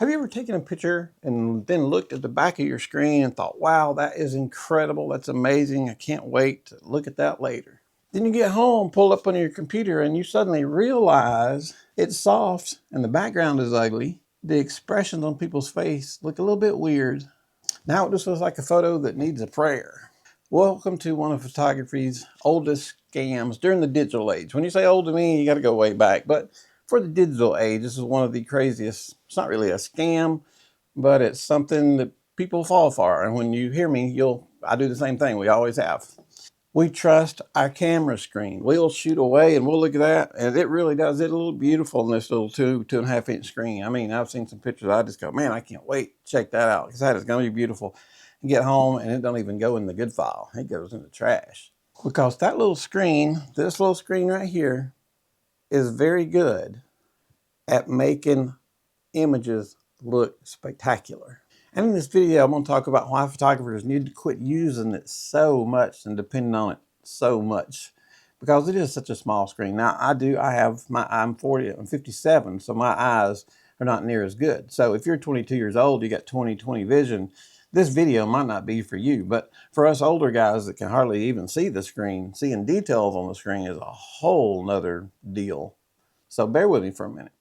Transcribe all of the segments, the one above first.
Have you ever taken a picture and then looked at the back of your screen and thought, wow, that is incredible, that's amazing, I can't wait to look at that later? Then you get home, pull up on your computer, and you suddenly realize it's soft and the background is ugly. The expressions on people's face look a little bit weird. Now it just looks like a photo that needs a prayer. Welcome to one of photography's oldest scams during the digital age. When you say old to me, you got to go way back. But for the digital age, this is one of the craziest. It's not really a scam, but it's something that people fall for. And when you hear me, I do the same thing. We always have. We trust our camera screen. We'll shoot away and we'll look at that, and it really does. It look beautiful in this little 2.5 inch screen. I mean, I've seen some pictures. I just go, man, I can't wait to check that out because that is going to be beautiful. And get home and it don't even go in the good file. It goes in the trash. Because that little screen, this little screen right here, is very good at making images look spectacular. And in this video, I'm going to talk about why photographers need to quit using it so much and depending on it so much, because it is such a small screen. Now, I'm 40, I'm 57, so my eyes are not near as good. So if you're 22 years old, you got 20/20 vision, this video might not be for you. But for us older guys that can hardly even see the screen, seeing details on the screen is a whole nother deal. So bear with me for a minute.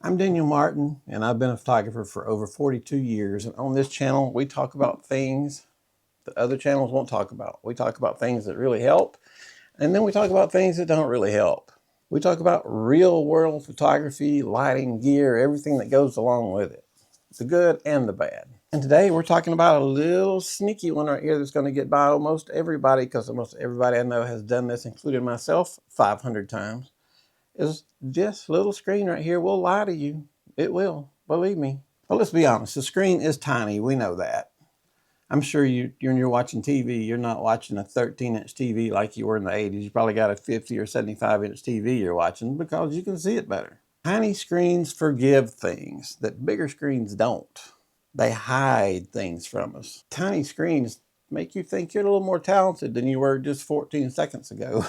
I'm Daniel Martin, and I've been a photographer for over 42 years. And on this channel, we talk about things that other channels won't talk about. We talk about things that really help, and then we talk about things that don't really help. We talk about real world photography, lighting, gear, everything that goes along with it, the good and the bad. And today we're talking about a little sneaky one right here that's going to get by almost everybody, because almost everybody I know has done this, including myself, 500 times. Is this little screen right here will lie to you. It will, believe me. But let's be honest, the screen is tiny. We know that. I'm sure you're watching TV, you're not watching a 13-inch TV like you were in the 80s. You probably got a 50 or 75-inch TV you're watching because you can see it better. Tiny screens forgive things that bigger screens don't. They hide things from us. Tiny screens make you think you're a little more talented than you were just 14 seconds ago.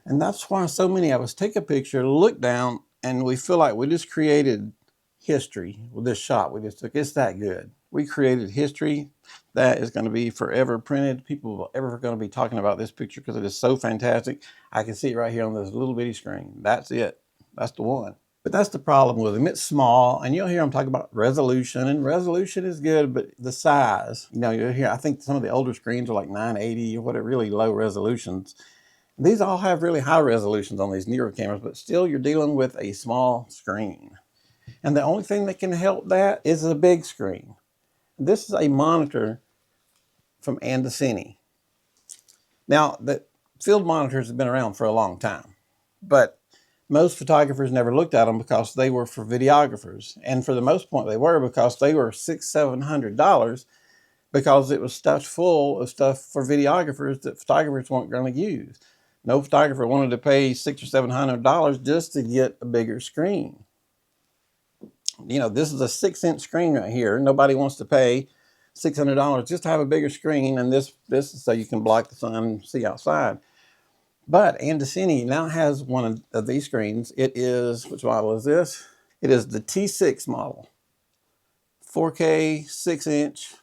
And that's why so many of us take a picture, look down, and we feel like we just created history with this shot we just took. It's that good. We created history that is going to be forever printed. People are ever going to be talking about this picture because it is so fantastic. I can see it right here on this little bitty screen. That's it. That's the one. But that's the problem with them. It's small, and you'll hear them talk about resolution, and resolution is good, but the size, you'll hear, I think some of the older screens are like 980 or whatever, really low resolutions. These all have really high resolutions on these newer cameras, but still you're dealing with a small screen. And the only thing that can help that is a big screen. This is a monitor from Andycine. Now, the field monitors have been around for a long time, but most photographers never looked at them because they were for videographers. And for the most part, they were because they were $600-700 because it was stuffed full of stuff for videographers that photographers weren't going to use. No photographer wanted to pay $600 or $700 just to get a bigger screen. This is a 6-inch screen right here. Nobody wants to pay $600 just to have a bigger screen, and this is so you can block the sun and see outside. But Andycine now has one of these screens. It is, which model is this? It is the T6 model. 4K, 6-inch,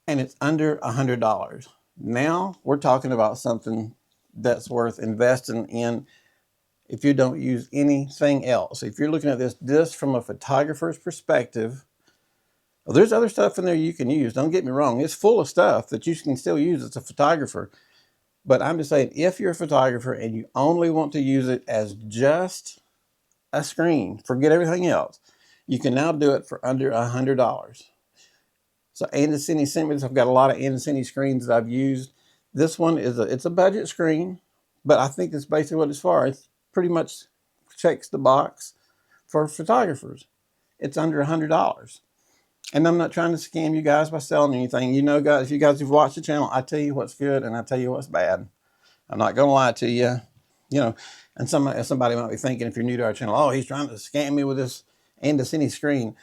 and it's under $100. Now we're talking about something that's worth investing in if you don't use anything else. If you're looking at this from a photographer's perspective, well, there's other stuff in there you can use. Don't get me wrong. It's full of stuff that you can still use as a photographer. But I'm just saying, if you're a photographer and you only want to use it as just a screen, forget everything else, you can now do it for under $100. So Andycine sent me this. I've got a lot of Andycine screens that I've used. This one it's a budget screen, but I think that's basically what it's for. It pretty much checks the box for photographers. It's under $100. And I'm not trying to scam you guys by selling anything. Guys, if you guys have watched the channel, I tell you what's good and I tell you what's bad. I'm not going to lie to you. And somebody might be thinking, if you're new to our channel, oh, he's trying to scam me with this Andycine screen.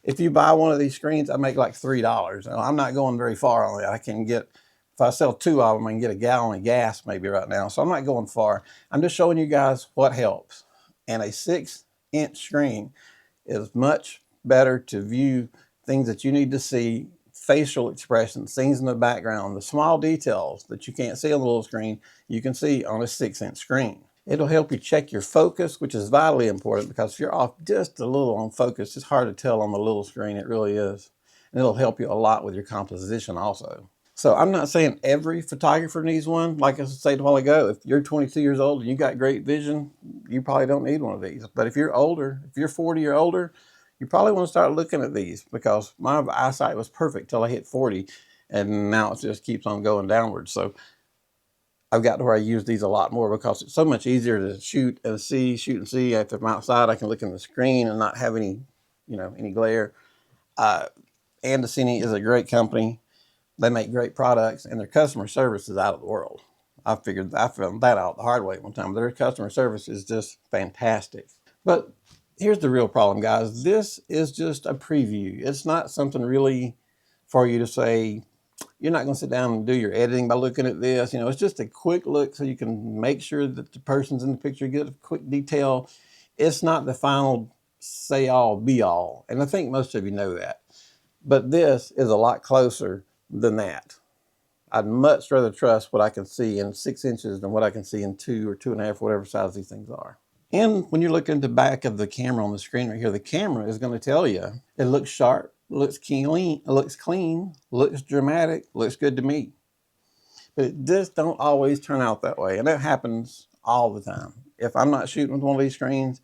If you buy one of these screens, I make like $3. I'm not going very far on it. I can get, if I sell 2 of them, I can get a gallon of gas maybe right now. So I'm not going far. I'm just showing you guys what helps. And a 6-inch screen is much better to view things that you need to see, facial expressions, things in the background, the small details that you can't see on the little screen, you can see on a 6-inch screen. It'll help you check your focus, which is vitally important, because if you're off just a little on focus, it's hard to tell on the little screen. It really is. And it'll help you a lot with your composition also. So I'm not saying every photographer needs one. Like I said a while ago, if you're 22 years old and you got great vision, you probably don't need one of these. But if you're older, if you're 40 or older, you probably want to start looking at these, because my eyesight was perfect till I hit 40, and now it just keeps on going downwards. So I've got to where I use these a lot more, because it's so much easier to shoot and see. If I'm outside, I can look in the screen and not have any, any glare. Andycine is a great company. They make great products, and their customer service is out of the world. I found that out the hard way one time. Their customer service is just fantastic. But here's the real problem, guys. This is just a preview. It's not something really for you to say. You're not going to sit down and do your editing by looking at this. It's just a quick look so you can make sure that the person's in the picture, get a quick detail. It's not the final say all be all. And I think most of you know that. But this is a lot closer than that. I'd much rather trust what I can see in 6 inches than what I can see in 2 or 2.5, whatever size these things are. And when you're looking at the back of the camera on the screen right here, the camera is going to tell you it looks sharp, looks clean, looks dramatic, looks good to me. But it just don't always turn out that way. And that happens all the time. If I'm not shooting with one of these screens,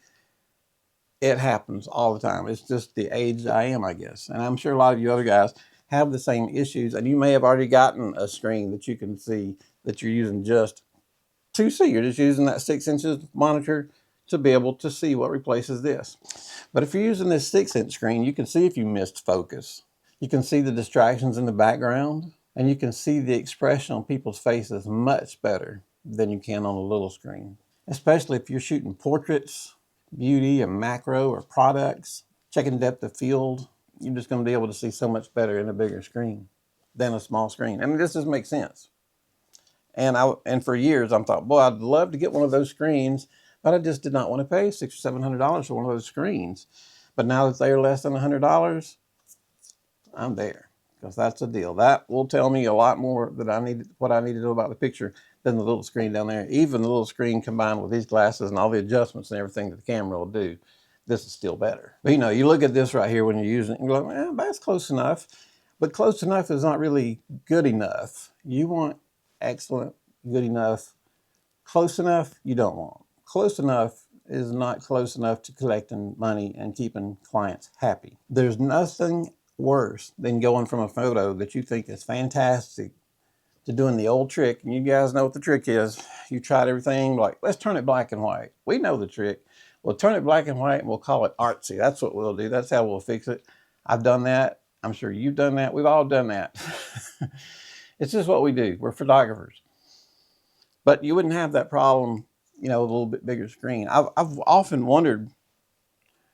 it happens all the time. It's just the age I am, I guess. And I'm sure a lot of you other guys have the same issues, and you may have already gotten a screen that you can see that you're using just to see. You're just using that 6 inches monitor to be able to see what replaces this. But if you're using this 6-inch screen, you can see if you missed focus. You can see the distractions in the background, and you can see the expression on people's faces much better than you can on a little screen. Especially if you're shooting portraits, beauty, or macro, or products, checking depth of field. You're just going to be able to see so much better in a bigger screen than a small screen. I mean, this just makes sense. And for years, I thought, boy, I'd love to get one of those screens, but I just did not want to pay $600 or $700 for one of those screens. But now that they're less than $100, I'm there, because that's the deal. That will tell me a lot more that what I need to know about the picture than the little screen down there. Even the little screen combined with these glasses and all the adjustments and everything that the camera will do, this is still better. But you look at this right here when you're using it and go, well, that's close enough. But close enough is not really good enough. You want excellent, good enough. Close enough, you don't want. Close enough is not close enough to collecting money and keeping clients happy. There's nothing worse than going from a photo that you think is fantastic to doing the old trick. And you guys know what the trick is. You tried everything, like, let's turn it black and white. We know the trick. We'll turn it black and white and we'll call it artsy. That's what we'll do. That's how we'll fix it. I've done that. I'm sure you've done that. We've all done that. It's just what we do. We're photographers. But you wouldn't have that problem, with a little bit bigger screen. I've often wondered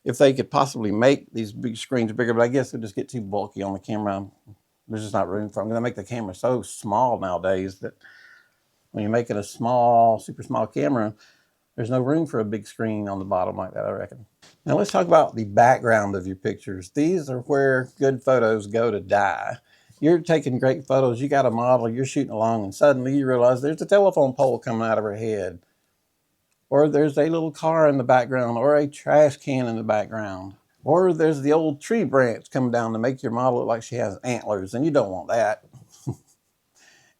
if they could possibly make these big screens bigger, but I guess they'll just get too bulky on the camera. There's just not room for them. I'm going to make the camera so small nowadays that when you're making a small, super small camera, there's no room for a big screen on the bottom like that, I reckon. Now let's talk about the background of your pictures. These are where good photos go to die. You're taking great photos, you got a model, you're shooting along, and suddenly you realize there's a telephone pole coming out of her head. Or there's a little car in the background, or a trash can in the background. Or there's the old tree branch coming down to make your model look like she has antlers, and you don't want that.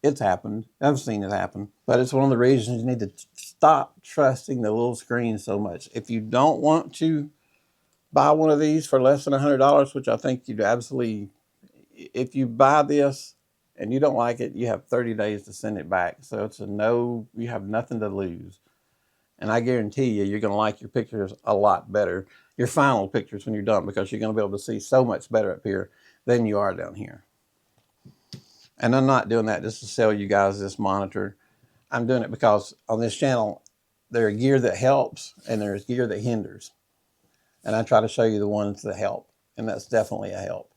It's happened. I've seen it happen. But it's one of the reasons you need to stop trusting the little screen so much. If you don't want to buy one of these for less than $100, which I think you'd absolutely, if you buy this and you don't like it, you have 30 days to send it back. So it's a no, you have nothing to lose. And I guarantee you're going to like your pictures a lot better, your final pictures when you're done, because you're going to be able to see so much better up here than you are down here. And I'm not doing that just to sell you guys this monitor. I'm doing it because on this channel, there's gear that helps and there's gear that hinders. And I try to show you the ones that help. And that's definitely a help.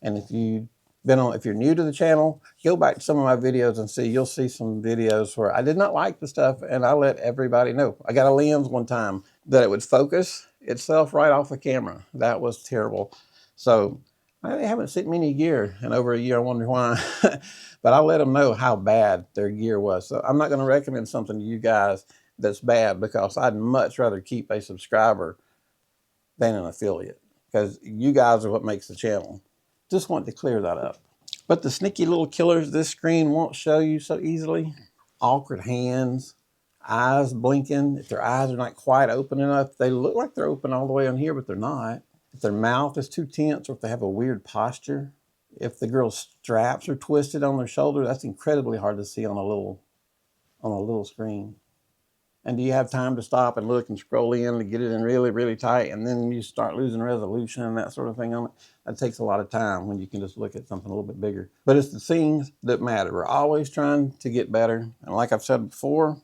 And if you're new to the channel, go back to some of my videos and you'll see some videos where I did not like the stuff and I let everybody know. I got a lens one time that it would focus itself right off the camera. That was terrible. So they haven't sent me any gear in over a year. I wonder why. But I let them know how bad their gear was. So I'm not going to recommend something to you guys that's bad, because I'd much rather keep a subscriber than an affiliate, because you guys are what makes the channel. Just want to clear that up. But the sneaky little killers this screen won't show you so easily: awkward hands, eyes blinking. If their eyes are not quite open enough, they look like they're open all the way on here, but they're not. If their mouth is too tense, or if they have a weird posture. If the girl's straps are twisted on their shoulder, that's incredibly hard to see on a little screen. And do you have time to stop and look and scroll in to get it in really, really tight, and then you start losing resolution and that sort of thing on it? That takes a lot of time when you can just look at something a little bit bigger. But it's the things that matter. We're always trying to get better. And like I've said before,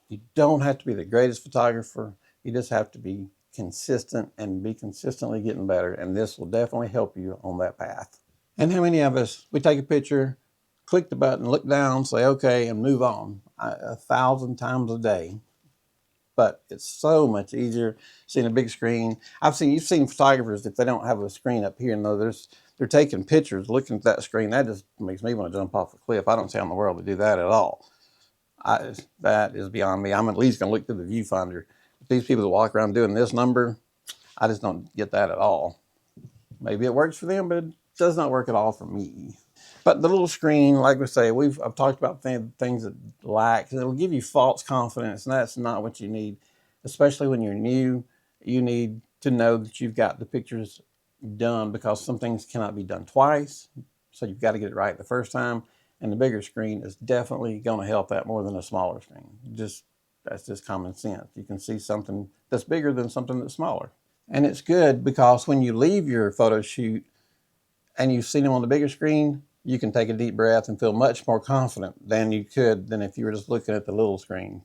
you don't have to be the greatest photographer. You just have to be consistent and be consistently getting better. And this will definitely help you on that path. And how many of us, we take a picture, click the button, look down, say okay, and move on 1,000 times a day? But it's so much easier seeing a big screen. You've seen photographers, if they don't have a screen up here, and they're taking pictures, looking at that screen. That just makes me want to jump off a cliff. I don't see how in the world to do that at all. That is beyond me. I'm at least going to look through the viewfinder. These people that walk around doing this number, I just don't get that at all. Maybe it works for them, but it does not work at all for me. But the little screen, like we say, I've talked about things that lack, and it'll give you false confidence, and that's not what you need. Especially when you're new, you need to know that you've got the pictures done, because some things cannot be done twice. So you've got to get it right the first time. And the bigger screen is definitely going to help that more than a smaller screen. That's just common sense. You can see something that's bigger than something that's smaller. And it's good because when you leave your photo shoot and you've seen them on the bigger screen, you can take a deep breath and feel much more confident than you could than if you were just looking at the little screen.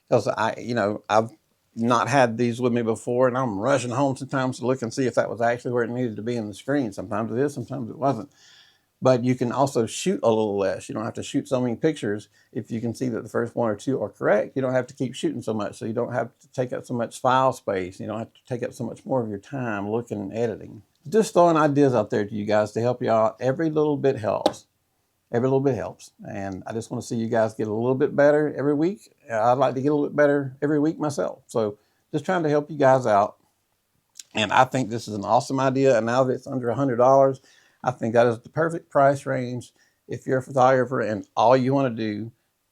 Because I've not had these with me before, and I'm rushing home sometimes to look and see if that was actually where it needed to be in the screen. Sometimes it is, sometimes it wasn't. But you can also shoot a little less. You don't have to shoot so many pictures. If you can see that the first one or two are correct, you don't have to keep shooting so much. So you don't have to take up so much file space. You don't have to take up so much more of your time looking and editing. Just throwing ideas out there to you guys to help you out. Every little bit helps. Every little bit helps. And I just want to see you guys get a little bit better every week. I'd like to get a little bit better every week myself. So just trying to help you guys out. And I think this is an awesome idea. And now that it's under $100, I think that is the perfect price range if you're a photographer and all you want to do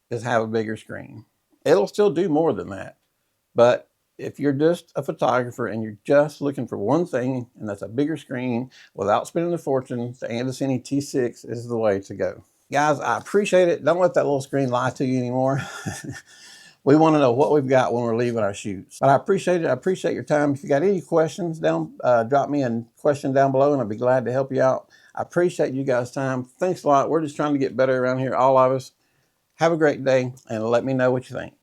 is have a bigger screen. It'll still do more than that. But if you're just a photographer and you're just looking for one thing, and that's a bigger screen without spending a fortune, the Andycine T6 is the way to go. Guys, I appreciate it. Don't let that little screen lie to you anymore. We want to know what we've got when we're leaving our shoots. But I appreciate it. I appreciate your time. If you got any questions, drop me a question down below, and I'll be glad to help you out. I appreciate you guys' time. Thanks a lot. We're just trying to get better around here, all of us. Have a great day, and let me know what you think.